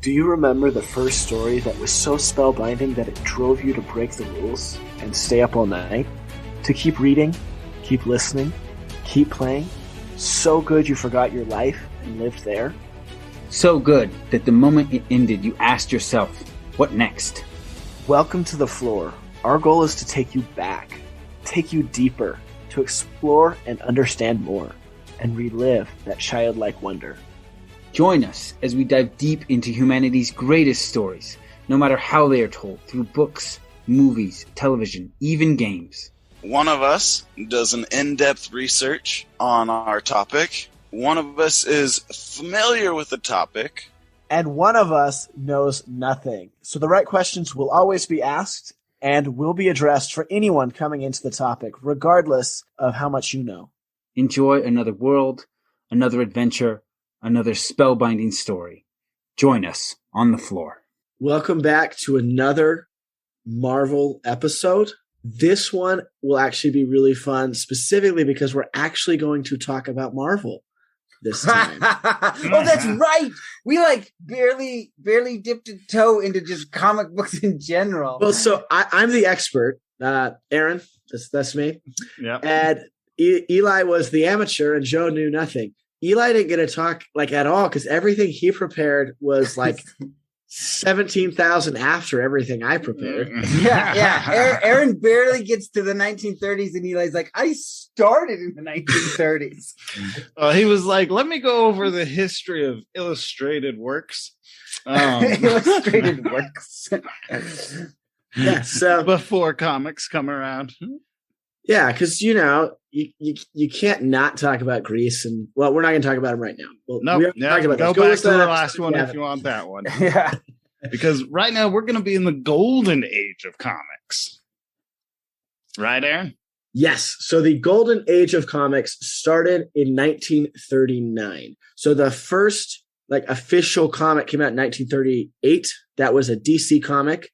Do you remember the first story that was so spellbinding that it drove you to break the rules and stay up all night? To keep reading, keep listening, keep playing? So good you forgot your life and lived there? So good that the moment it ended, you asked yourself, what next? Welcome to the floor. Our goal is to take you back, take you deeper, to explore and understand more, and relive that childlike wonder. Join us as we dive deep into humanity's greatest stories, no matter how they are told, through books, movies, television, even games. One of us does an in-depth research on our topic. One of us is familiar with the topic. And one of us knows nothing. So the right questions will always be asked and will be addressed for anyone coming into the topic, regardless of how much you know. Enjoy another world, another adventure, another spellbinding story. Join us on the floor. Welcome back to another Marvel episode. This one will actually be really fun, specifically because we're actually going to talk about Marvel this time. Oh, that's right. We barely dipped a toe into just comic books in general. Well, so I'm the expert. Aaron, that's me. Yeah. And Eli was the amateur, and Joe knew nothing. Eli didn't get to talk at all because everything he prepared was 17,000 after everything I prepared. Yeah. Aaron barely gets to the 1930s, and Eli's like, I started in the 1930s. He was like, let me go over the history of illustrated works. Illustrated works. Yeah, so before comics come around. Yeah, because you can't not talk about Greece, and we're not going to talk about them right now. Well, no, go back to the last one if you want that one. Yeah, because right now we're going to be in the golden age of comics, right, Aaron? Yes. So the golden age of comics started in 1939. So the first official comic came out in 1938. That was a DC comic.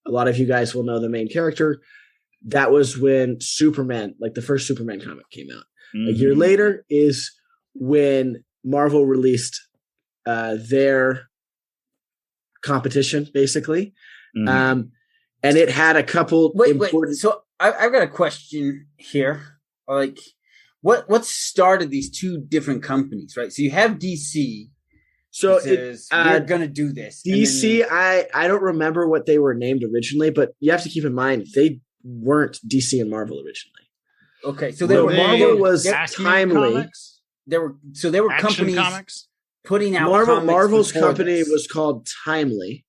A lot of you guys will know the main character. That was when Superman, the first Superman comic came out. Mm-hmm. A year later is when Marvel released their competition, basically. Mm-hmm. And it had a couple important... So I've got a question here. What started these two different companies, right? So you have DC. So we're going to do this. DC, I don't remember what they were named originally, but you have to keep in mind, they weren't DC and Marvel originally. Okay, so Marvel was Timely. Comics? There were Action companies comics? putting out Marvel's company was called Timely.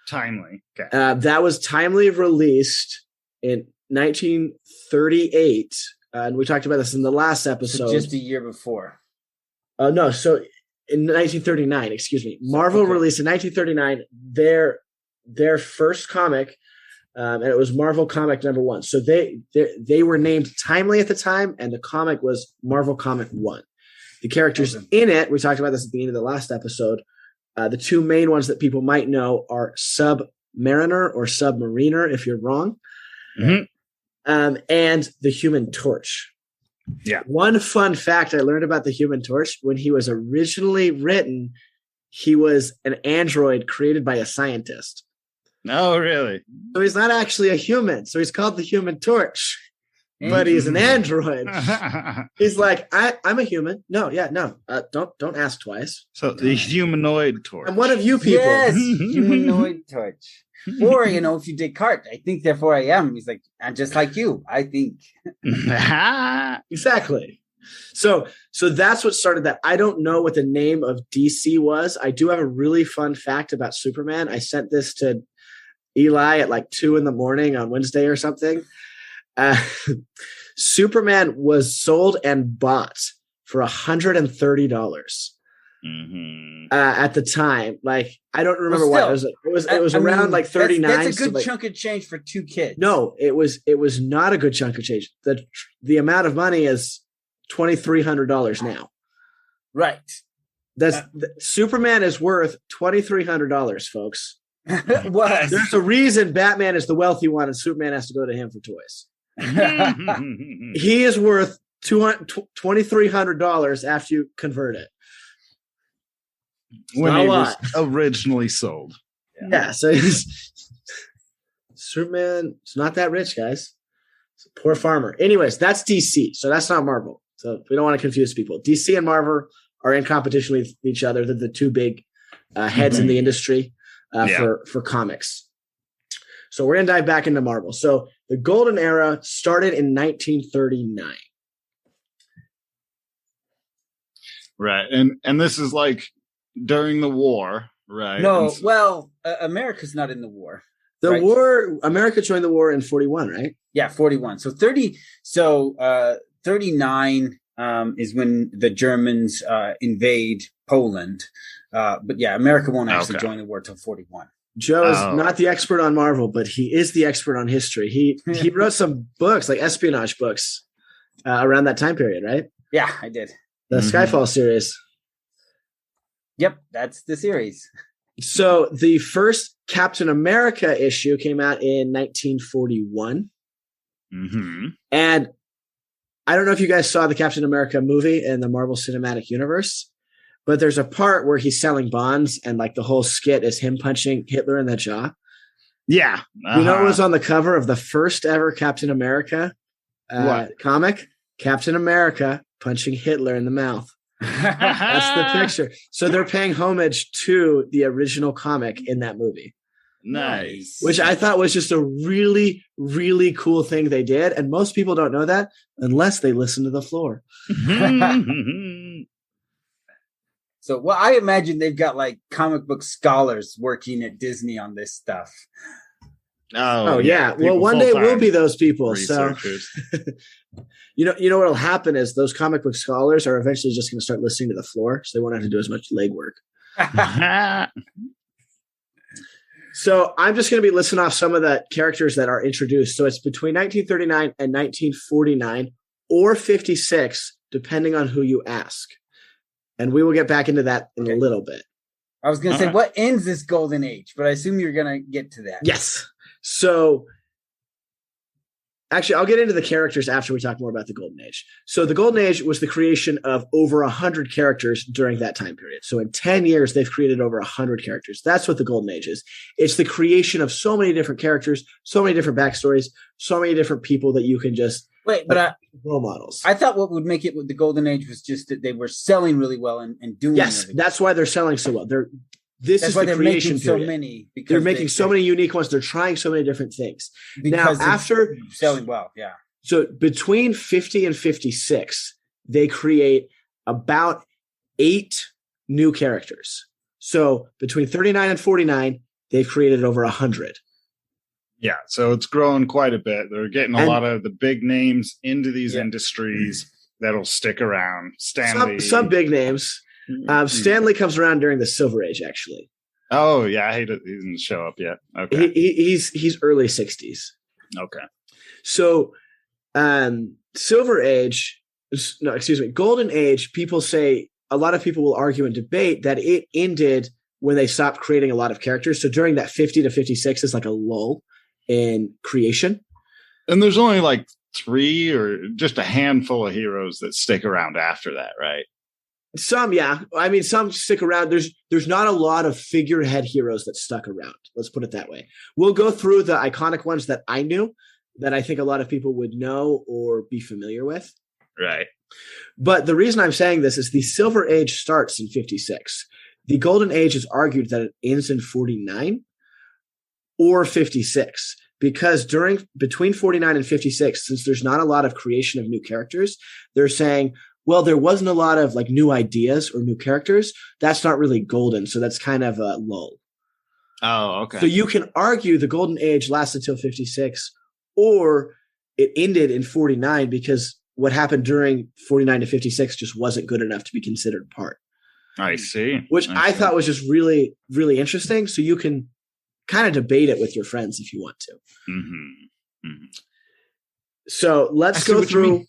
Timely. Okay. That was Timely released in 1938, and we talked about this in the last episode. So just a year before. No, so in 1939, excuse me. Marvel released in 1939 their first comic. And it was Marvel Comic number 1. So they were named Timely at the time, and the comic was Marvel Comic 1. The characters in it, we talked about this at the end of the last episode, the two main ones that people might know are Submariner or Submariner, if you're wrong, and the Human Torch. Yeah. One fun fact I learned about the Human Torch, when he was originally written, he was an android created by a scientist. Oh, really? So he's not actually a human. So he's called the Human Torch, but he's an android. He's like, I'm a human. No. Don't ask twice. So the humanoid torch. I'm one of you people. Yes, humanoid torch. Or, if you Descartes, I think, therefore I am. He's like, I'm just like you, I think. Exactly. So that's what started that. I don't know what the name of DC was. I do have a really fun fact about Superman. I sent this to Eli at 2 a.m. on Wednesday or something. Superman was sold and bought for $130 at the time. I don't remember what it was. It was around 39. That's a good chunk of change for two kids. No, it was not a good chunk of change. The amount of money is $2,300 now. Right. Superman is worth $2,300, folks. What? There's a reason Batman is the wealthy one and Superman has to go to him for toys. He is worth $2,300 after you convert it. when not a he was lot. originally sold. Yeah, so Superman, it's not that rich, guys. It's a poor farmer. Anyways, that's DC, so that's not Marvel. So we don't want to confuse people. DC and Marvel are in competition with each other. They're the two big heads in the industry for comics. So we're going to dive back into Marvel. So the golden era started in 1939. Right. And this is like during the war, right? No, well, America's not in the war. The war, America joined the war in 41, right? Yeah, 41. So 39 is when the Germans invade Poland. But yeah, America won't actually join the war till 41. Joe is not the expert on Marvel, but he is the expert on history. He wrote some books, like espionage books, around that time period, right? Yeah, I did. The Skyfall series. Yep, that's the series. So the first Captain America issue came out in 1941. Mm-hmm. And I don't know if you guys saw the Captain America movie in the Marvel Cinematic Universe, but there's a part where he's selling bonds and like the whole skit is him punching Hitler in the jaw. Yeah. You know what was on the cover of the first ever Captain America comic? Captain America punching Hitler in the mouth. That's the picture. So they're paying homage to the original comic in that movie. Nice. Which I thought was just a really, really cool thing they did. And most people don't know that unless they listen to The Floor. So, well, I imagine they've got like comic book scholars working at Disney on this stuff. Oh yeah. Well, one day we'll be those people. So, you know what'll happen is those comic book scholars are eventually just going to start listening to The Floor, so they won't have to do as much legwork. So I'm just going to be listing off some of the characters that are introduced. So it's between 1939 and 1949 or 56, depending on who you ask. And we will get back into that in a little bit. I was going to say, what ends this golden age? But I assume you're going to get to that. Yes. So actually, I'll get into the characters after we talk more about the golden age. So the golden age was the creation of over 100 characters during that time period. So in 10 years, they've created over 100 characters. That's what the golden age is. It's the creation of so many different characters, so many different backstories, so many different people that you can just role models. I thought what would make it with the golden age was just that they were selling really well and doing. Yes, really that's why they're selling so well. This is the creation period. So many. They're making so many unique ones. They're trying so many different things. Now, after selling well, yeah. So between 50 and 56, they create about 8 new characters. So between 39 and 49, they've created over 100. Yeah, so it's grown quite a bit. They're getting a lot of the big names into these industries that'll stick around. Stanley. Some big names. Stanley comes around during the Silver Age, actually. Oh, yeah. He didn't show up yet. Okay. He's early 60s. Okay. So Silver Age, Golden Age, people say, a lot of people will argue and debate that it ended when they stopped creating a lot of characters. So during that 50 to 56 is like a lull in creation. And there's only like 3 or just a handful of heroes that stick around after that, right? Some, yeah. I mean, some stick around. There's not a lot of figurehead heroes that stuck around. Let's put it that way. We'll go through the iconic ones that I knew that I think a lot of people would know or be familiar with. Right. But the reason I'm saying this is the Silver Age starts in 56. The Golden Age is argued that it ends in 49 or 56 because between 49 and 56, since there's not a lot of creation of new characters, they're saying, well, there wasn't a lot of like new ideas or new characters. That's not really golden. So that's kind of a lull. Oh, okay. So you can argue the Golden Age lasted till 56 or it ended in 49 because what happened during 49 to 56 just wasn't good enough to be considered part. I see. Which I thought was just really, really interesting. So you can kind of debate it with your friends if you want to. Mm-hmm. Mm-hmm. So let's go through.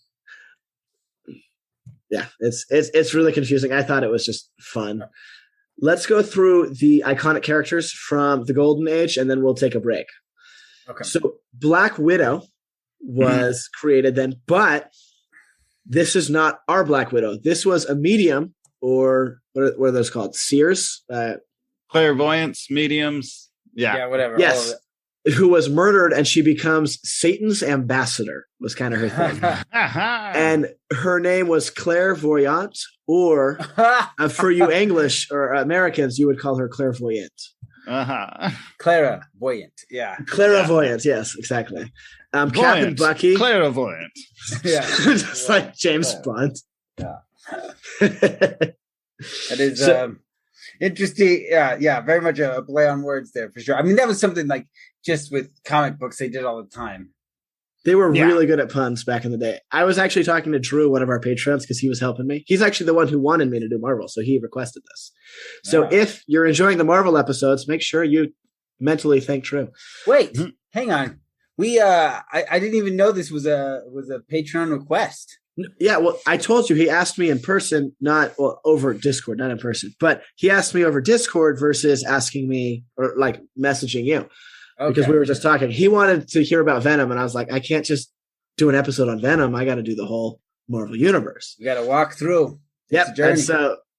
Yeah, it's really confusing. I thought it was just fun. Let's go through the iconic characters from the Golden Age, and then we'll take a break. Okay. So Black Widow was created then, but this is not our Black Widow. This was a medium or what are those called? Seers? Clairvoyance, mediums. Yeah. Whatever. Yes. Who was murdered, and she becomes Satan's ambassador, was kind of her thing. And her name was Clairvoyante, or for you English or Americans, you would call her Clairvoyant. Clairvoyant. Yeah. Clairvoyant. Yes, exactly. Captain Bucky. Clairvoyant. Yeah. Just like James Bond. Yeah. That is interesting. Yeah. Very much a play on words there for sure. I mean, that was something like just with comic books they did all the time. They were really good at puns back in the day. I was actually talking to Drew, one of our patrons, because he was helping me. He's actually the one who wanted me to do Marvel, so he requested this. So if you're enjoying the Marvel episodes, make sure you mentally thank Drew. Wait, hang on. We I didn't even know this was a Patreon request. Yeah, well, I told you he asked me in person, over Discord, not in person, but he asked me over Discord versus asking me or like messaging you. Because we were just talking. He wanted to hear about Venom, and I was like, I can't just do an episode on Venom. I got to do the whole Marvel universe. You got to walk through. Yep. And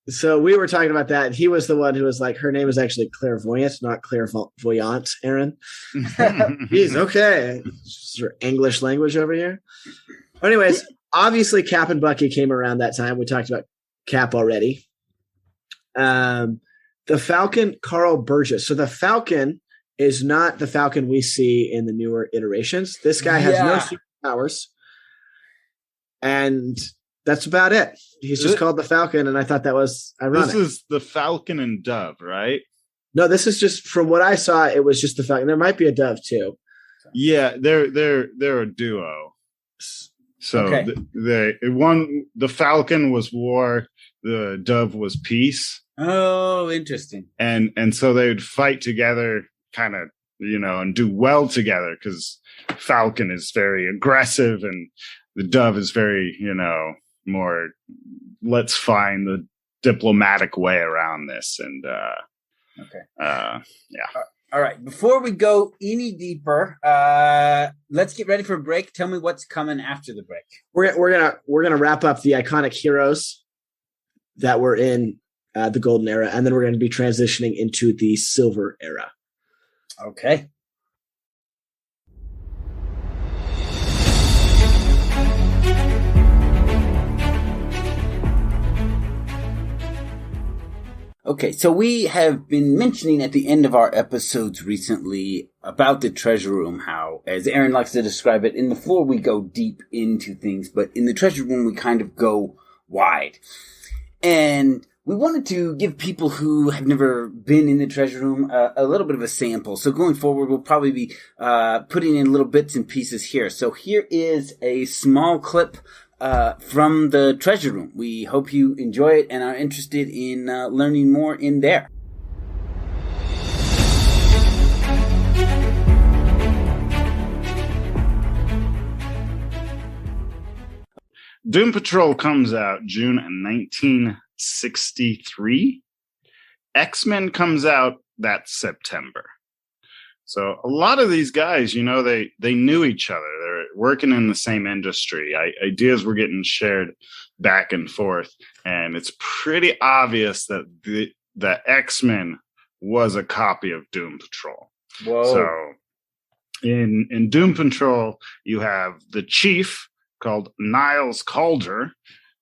so we were talking about that, and he was the one who was like, her name is actually Clairvoyant, not Clairvoyant, Aaron. He's okay. It's your English language over here. Anyways, obviously Cap and Bucky came around that time. We talked about Cap already. The Falcon, Carl Burgess. So the Falcon is not the Falcon we see in the newer iterations. This guy has no superpowers, and that's about it. He's just called the Falcon, and I thought that was ironic. This is the Falcon and Dove, right? No, this is just from what I saw. It was just the Falcon. There might be a Dove too. Yeah, they're a duo. So the Falcon was war, the Dove was peace. Oh, interesting. And so they would fight together, kind of, and do well together, because Falcon is very aggressive and the Dove is very, more, let's find the diplomatic way around this. And all right. Before we go any deeper, let's get ready for a break. Tell me what's coming after the break. We're gonna wrap up the iconic heroes that were in the Golden Era, and then we're going to be transitioning into the Silver Era. Okay. Okay, so we have been mentioning at the end of our episodes recently about the treasure room, how, as Aaron likes to describe it, in the floor we go deep into things, but in the treasure room we kind of go wide. And we wanted to give people who have never been in the treasure room a little bit of a sample. So going forward, we'll probably be putting in little bits and pieces here. So here is a small clip from the treasure room. We hope you enjoy it and are interested in learning more in there. Doom Patrol comes out June 1963. X-Men comes out that September. So a lot of these guys, they knew each other. They're working in the same industry. Ideas were getting shared back and forth. And it's pretty obvious that the X-Men was a copy of Doom Patrol. Whoa. So in Doom Patrol, you have the Chief, called Niles Calder,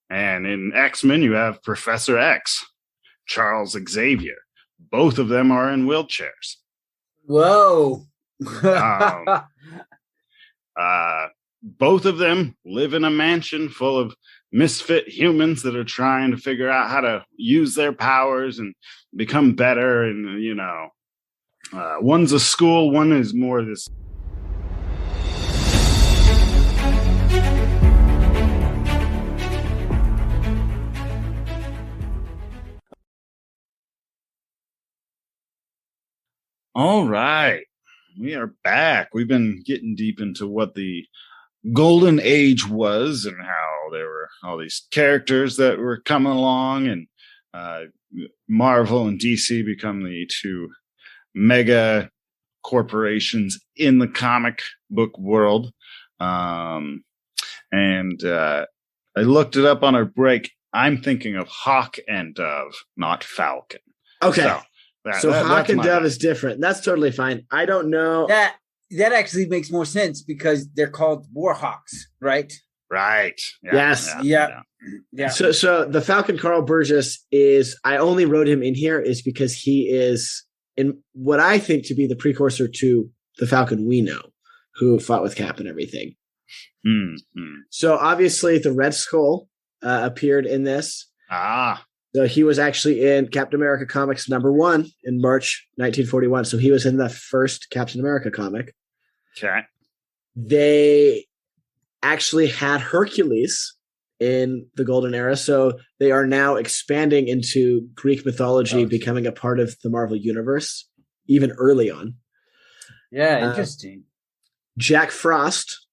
and in X-Men you have Professor X, Charles Xavier. Both of them are in wheelchairs. Whoa. Both of them live in a mansion full of misfit humans that are trying to figure out how to use their powers and become better. And, one's a school, one is more this. All right. We are back. We've been getting deep into what the Golden Age was and how there were all these characters that were coming along, and Marvel and DC become the two mega corporations in the comic book world. I looked it up on our break. I'm thinking of Hawk and Dove, not Falcon. Okay. So Hawk that's and my Dove bad. is different. That's totally fine. I don't know. That actually makes more sense because they're called Warhawks, right? Right. Yeah, Yes. Yeah. So the Falcon Carl Burgess is, I only wrote him in here is because he is in what I think to be the precursor to the Falcon we know, who fought with Cap and everything. Mm-hmm. So obviously the Red Skull appeared in this. So he was actually in Captain America Comics #1 in March 1941. So he was in the first Captain America comic. Okay. They actually had Hercules in the Golden Era. So they are now expanding into Greek mythology, becoming a part of the Marvel Universe, even early on. Yeah, interesting. Jack Frost.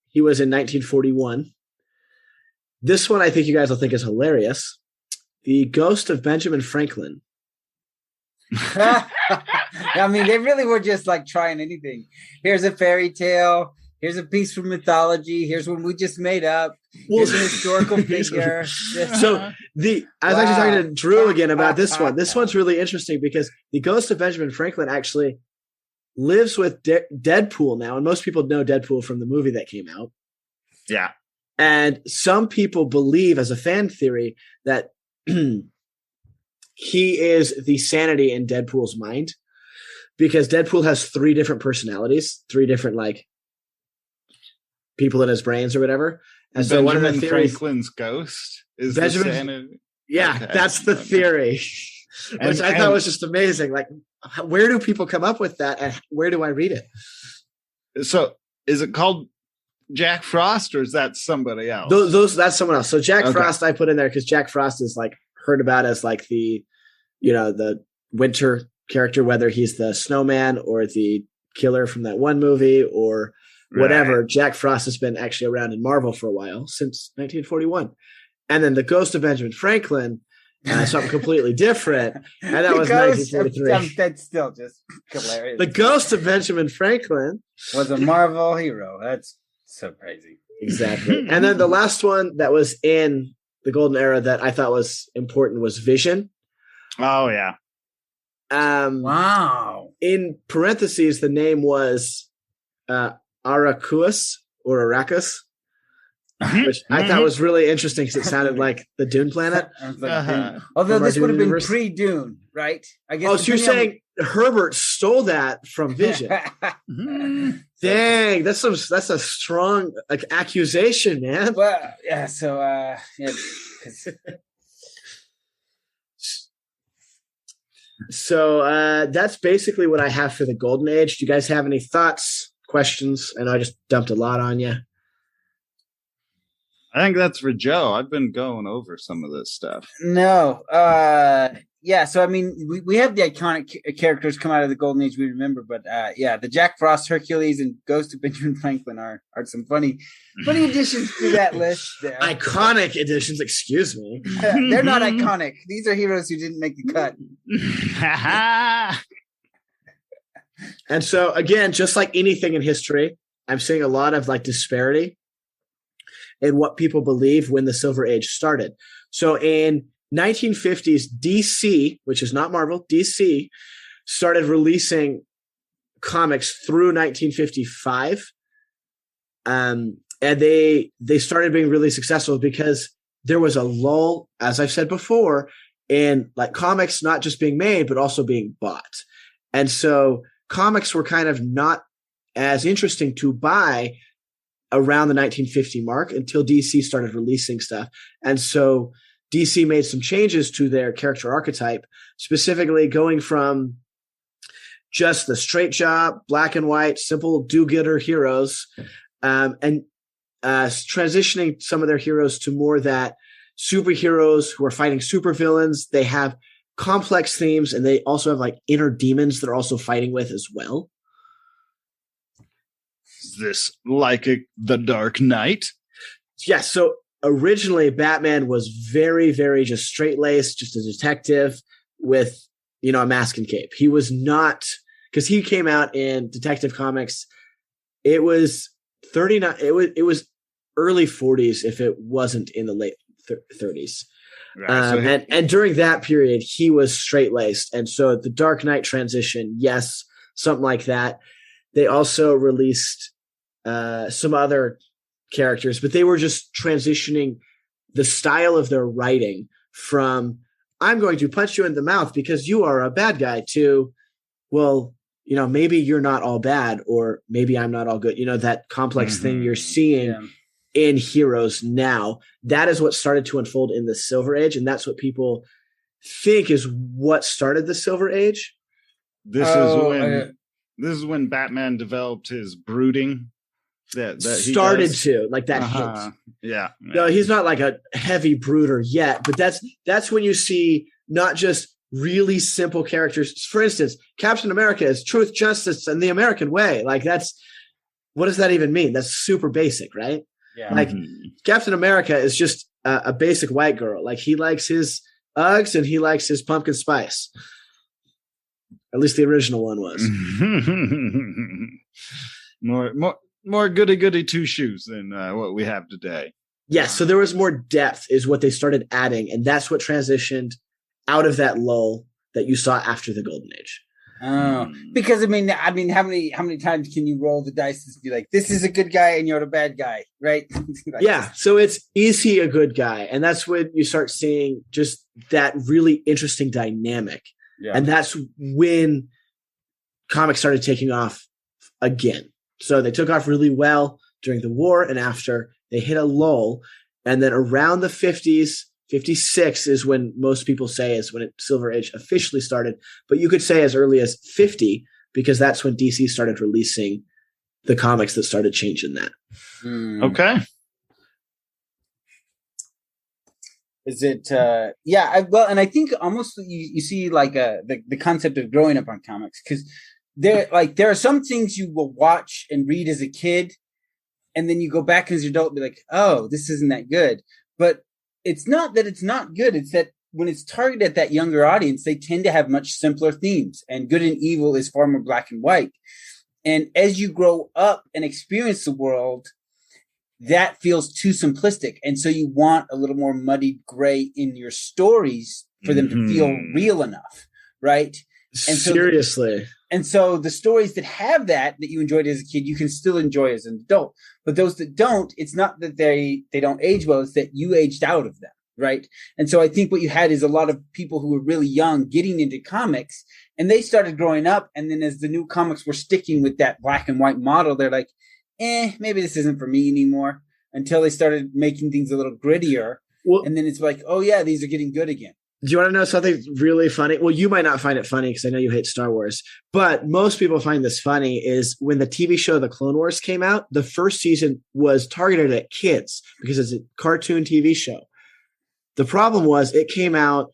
He was in 1941. This one I think you guys will think is hilarious. The Ghost of Benjamin Franklin. I mean, they really were just like trying anything. Here's a fairy tale. Here's a piece from mythology. Here's one we just made up. Here's an historical figure. So I was actually talking to Drew again about this one. This one's really interesting because the Ghost of Benjamin Franklin actually lives with Deadpool now, and most people know Deadpool from the movie that came out. Yeah. And some people believe, as a fan theory, that he is the sanity in Deadpool's mind, because Deadpool has 3 different personalities, 3 different like people in his brains or whatever. And so one of the theories, Franklin's ghost is Benjamin, the sanity. Yeah, okay. That's the theory, which I thought was just amazing. Like, where do people come up with that, and where do I read it? So, is it called Jack Frost, or is that somebody else? That's someone else. So Jack Frost I put in there because Jack Frost is like heard about as like the, the winter character, whether he's the snowman or the killer from that one movie or whatever. Right. Jack Frost has been actually around in Marvel for a while, since 1941. And then the Ghost of Benjamin Franklin, something completely different. And that was 1943. That's still just hilarious. The Ghost of Benjamin Franklin was a Marvel hero. That's so crazy. Exactly. And then the last one that was in the Golden Era that I thought was important was Vision. Oh, yeah. Wow. In parentheses, the name was Arrakis or Arrakis, which I thought was really interesting because it sounded like the Dune planet. Although this would have been pre-Dune, right? I guess. Oh, so you're saying Herbert stole that from Vision? Dang, that's a strong accusation, man. Well, yeah. So, So that's basically what I have for the Golden Age. Do you guys have any thoughts, questions? I know I just dumped a lot on you. I think that's for Joe. I've been going over some of this stuff. No. Yeah, so I mean, we have the iconic characters come out of the Golden Age we remember, but the Jack Frost, Hercules, and Ghost of Benjamin Franklin are some funny additions to that list. Iconic additions, excuse me. They're not iconic. These are heroes who didn't make the cut. And so, again, just like anything in history, I'm seeing a lot of like disparity in what people believe when the Silver Age started. So in 1950s, DC, which is not Marvel, DC started releasing comics through 1955. And they started being really successful because there was a lull, as I've said before, in like comics not just being made, but also being bought. And so comics were kind of not as interesting to buy around the 1950 mark until DC started releasing stuff. And so DC made some changes to their character archetype, specifically going from just the straight job, black and white, simple do-gooder heroes, and transitioning some of their heroes to more that superheroes who are fighting supervillains. They have complex themes, and they also have like inner demons that are also fighting with as well. Is this like the Dark Knight? Yes. So originally, Batman was very, very just straight-laced, just a detective with, a mask and cape. He was not, because he came out in Detective Comics. It was 39. It was early 40s if it wasn't in the late 30s. Right. And during that period, he was straight laced. And so the Dark Knight transition, yes, something like that. They also released some other characters, but they were just transitioning the style of their writing from I'm going to punch you in the mouth because you are a bad guy to, well, maybe you're not all bad, or maybe I'm not all good. That complex thing you're seeing in heroes now. That is what started to unfold in the Silver Age, and that's what people think is what started the Silver Age. This is when Batman developed his brooding. That he started does. to like that hint. Yeah. No, he's not like a heavy brooder yet, but that's when you see not just really simple characters. For instance, Captain America is truth, justice, and the American way. Like what does that even mean? That's super basic, right? Yeah. Like Captain America is just a basic white girl. Like he likes his Uggs and he likes his pumpkin spice. At least the original one was. More goody two shoes than what we have today. Yes, so there was more depth is what they started adding, and that's what transitioned out of that lull that you saw after the Golden Age. Oh, because I mean, how many times can you roll the dice and be like, this is a good guy and you're a bad guy, right? Yeah. So is he a good guy? And that's when you start seeing just that really interesting dynamic. Yeah. And that's when comics started taking off again. So they took off really well during the war, and after they hit a lull. And then around the 50s, 56 is when most people say is when Silver Age officially started. But you could say as early as 50, because that's when DC started releasing the comics that started changing that. Okay. Is it? And I think almost you see like the concept of growing up on comics, because there are some things you will watch and read as a kid, and then you go back as an adult and be like, oh, this isn't that good. But it's not that it's not good. It's that when it's targeted at that younger audience, they tend to have much simpler themes, and good and evil is far more black and white. And as you grow up and experience the world, that feels too simplistic. And so you want a little more muddied gray in your stories for them to feel real enough. Right. And seriously. And so the stories that have that you enjoyed as a kid, you can still enjoy as an adult. But those that don't, it's not that they don't age well, it's that you aged out of them. Right. And so I think what you had is a lot of people who were really young getting into comics, and they started growing up. And then as the new comics were sticking with that black and white model, they're like, maybe this isn't for me anymore, until they started making things a little grittier. Well, and then it's like, oh yeah, these are getting good again. Do you want to know something really funny? Well, you might not find it funny because I know you hate Star Wars, but most people find this funny is when the TV show The Clone Wars came out, the first season was targeted at kids because it's a cartoon TV show. The problem was it came out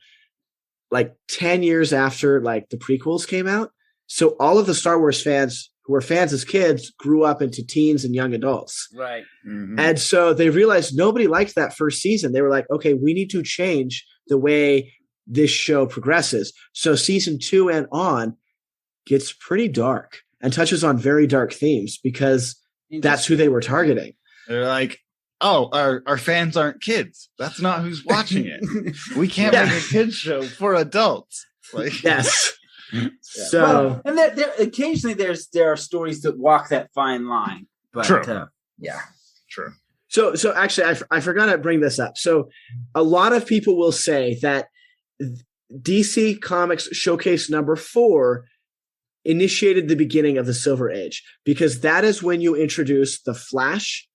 like 10 years after like the prequels came out. So all of the Star Wars fans who were fans as kids grew up into teens and young adults. Right. Mm-hmm. And so they realized nobody liked that first season. They were like, okay, we need to change the way this show progresses. So season 2 and on gets pretty dark and touches on very dark themes because that's who they were targeting. They're like, oh, our fans aren't kids. That's not who's watching it. We can't make a kids show for adults. Like, yes. Yeah. So, well, and there occasionally there are stories that walk that fine line. But, true. True. So actually, I forgot to bring this up. So a lot of people will say that DC Comics Showcase number 4 initiated the beginning of the Silver Age because that is when you introduce the Flash,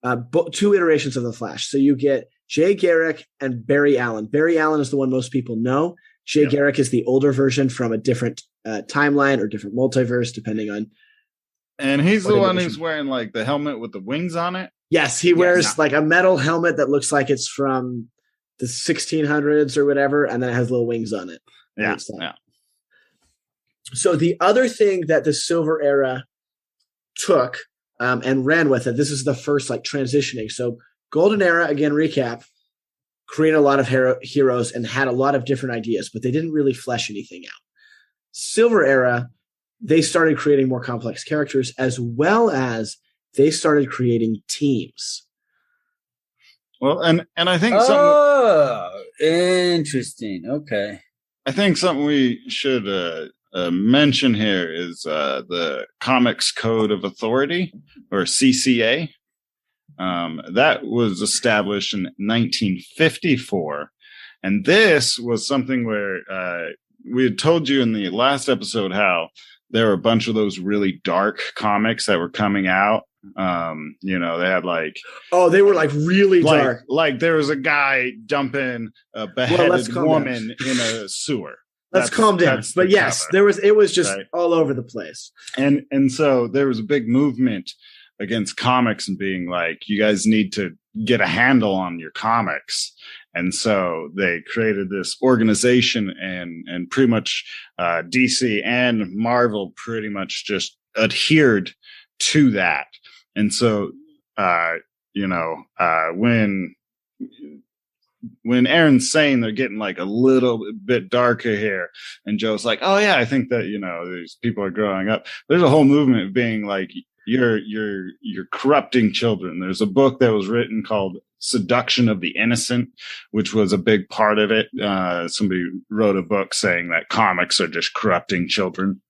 2 iterations of the Flash. So you get Jay Garrick and Barry Allen. Barry Allen is the one most people know. Jay Garrick is the older version from a different timeline or different multiverse, depending on. And he's the one who's wearing like the helmet with the wings on it. Yes, he wears like a metal helmet that looks like it's from the 1600s or whatever, and then it has little wings on it. Yeah. So the other thing that the Silver Era took and ran with it, this is the first like transitioning. So Golden Era, again, recap, created a lot of heroes and had a lot of different ideas, but they didn't really flesh anything out. Silver Era, they started creating more complex characters as well as they started creating teams. Well, and I think Interesting. Okay. I think something we should mention here is the Comics Code of Authority, or CCA. That was established in 1954. And this was something where we had told you in the last episode how there were a bunch of those really dark comics that were coming out. They had they were like really dark. Like there was a guy dumping a beheaded woman in a sewer. Let's calm down. But yes, cover. it was just all over the place. And so there was a big movement against comics and being like, you guys need to get a handle on your comics. And so they created this organization, and pretty much DC and Marvel pretty much just adhered to that. And so, when Aaron's saying they're getting like a little bit darker here, and Joe's like, oh yeah, I think that, these people are growing up. There's a whole movement of being like, you're corrupting children. There's a book that was written called Seduction of the Innocent, which was a big part of it. Somebody wrote a book saying that comics are just corrupting children.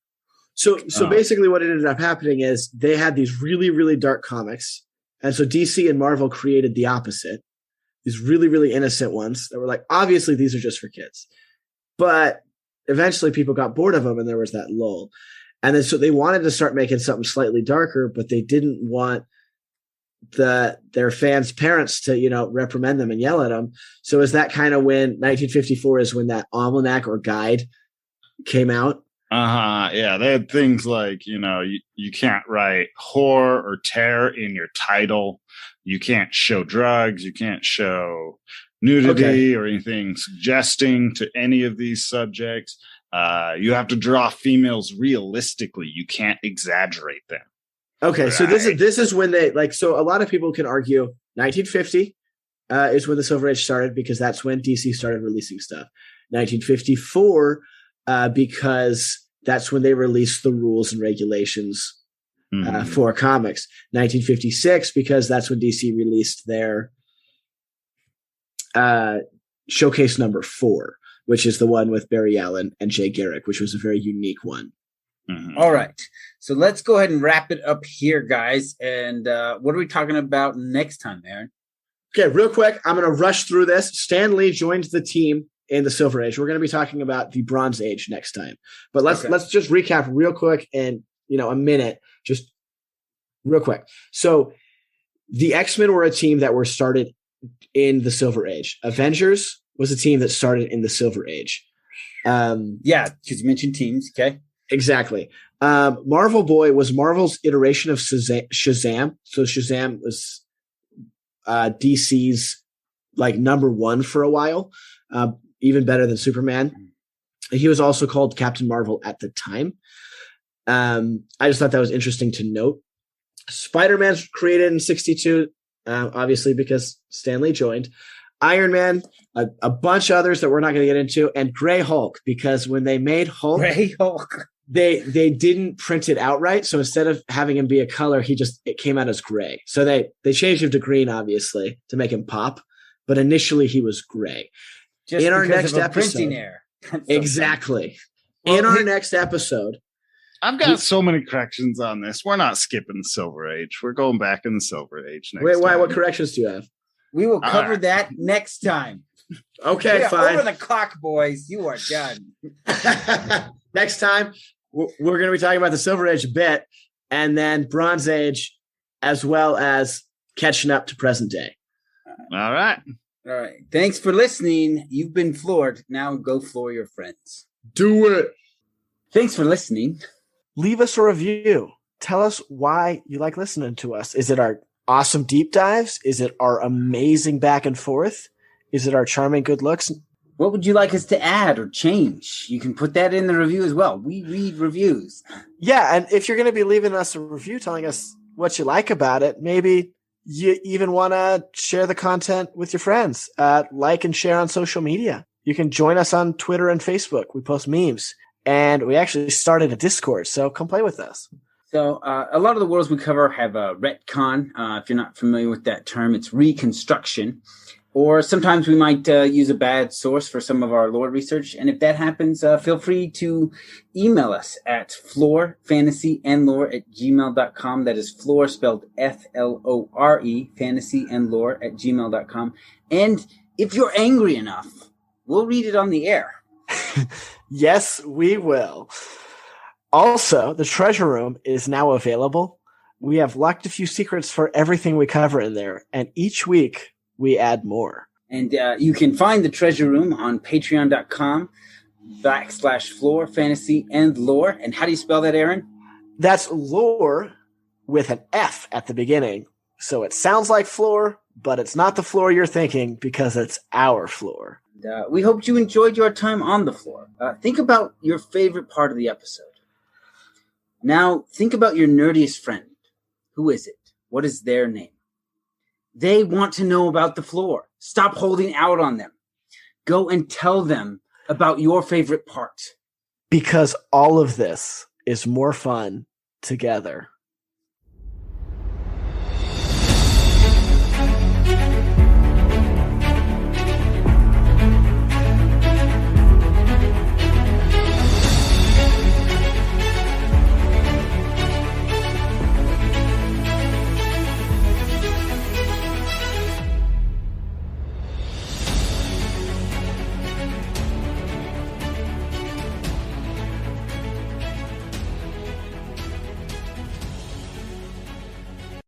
So basically what ended up happening is they had these really, really dark comics. And so DC and Marvel created the opposite. These really, really innocent ones that were like, obviously these are just for kids. But eventually people got bored of them, and there was that lull. And then so they wanted to start making something slightly darker, but they didn't want their fans' parents to, reprimand them and yell at them. So is that kind of when 1954 is when that almanac or guide came out? Yeah, they had things like, you can't write whore or terror in your title. You can't show drugs. You can't show nudity or anything suggesting to any of these subjects. You have to draw females realistically. You can't exaggerate them. Okay, right? So this is when they so a lot of people can argue 1950 is when the Silver Age started, because that's when DC started releasing stuff. 1954 because that's when they released the rules and regulations for comics. 1956 because that's when DC released their showcase number 4, which is the one with Barry Allen and Jay Garrick, which was a very unique one. Mm-hmm. All right. So let's go ahead and wrap it up here, guys. And what are we talking about next time, Aaron? Okay, real quick, I'm going to rush through this. Stanley joined the team in the Silver Age. We're going to be talking about the Bronze Age next time. But let's just recap real quick in a minute, just real quick. So the X-Men were a team that were started in the Silver Age. Avengers was a team that started in the Silver Age. Yeah, because you mentioned teams. Okay. Exactly. Marvel Boy was Marvel's iteration of Shazam. So Shazam was DC's number 1 for a while, even better than Superman. He was also called Captain Marvel at the time. I just thought that was interesting to note. Spider-Man's created in 1962, obviously because Stanley joined. Iron Man, a bunch of others that we're not going to get into, and Gray Hulk, because when they made Hulk, they didn't print it outright. So instead of having him be a color, it came out as gray. So they changed him to green, obviously, to make him pop. But initially he was gray. Just in our next of a episode, printing error. Exactly. Well, in our next episode, I've got so many corrections on this. We're not skipping the Silver Age. We're going back in the Silver Age next time. Why? What corrections do you have? We will cover that next time. Okay, fine. Over the clock, boys. You are done. Next time, we're going to be talking about the Silver Age a bit, and then Bronze Age, as well as catching up to present day. All right. All right. Thanks for listening. You've been floored. Now go floor your friends. Do it. Thanks for listening. Leave us a review. Tell us why you like listening to us. Is it our awesome deep dives? Is it our amazing back and forth? Is it our charming good looks? What would you like us to add or change? You can put that in the review as well. We read reviews. Yeah, and if you're going to be leaving us a review telling us what you like about it, maybe you even want to share the content with your friends. Like and share on social media. You can join us on Twitter and Facebook. We post memes. And we actually started a Discord, so come play with us. So a lot of the worlds we cover have a retcon. If you're not familiar with that term, it's reconstruction. Or sometimes we might use a bad source for some of our lore research. And if that happens, feel free to email us at floorfantasyandlore@gmail.com. That is floor spelled FLORE, fantasyandlore@gmail.com. And if you're angry enough, we'll read it on the air. Yes, we will. Also, the treasure room is now available. We have locked a few secrets for everything we cover in there. And each week, we add more. And you can find the treasure room on patreon.com/floor fantasy and lore. And how do you spell that, Aaron? That's lore with an F at the beginning. So it sounds like floor, but it's not the floor you're thinking because it's our floor. We hope you enjoyed your time on the floor. Think about your favorite part of the episode. Now, think about your nerdiest friend. Who is it? What is their name? They want to know about the floor. Stop holding out on them. Go and tell them about your favorite part. Because all of this is more fun together.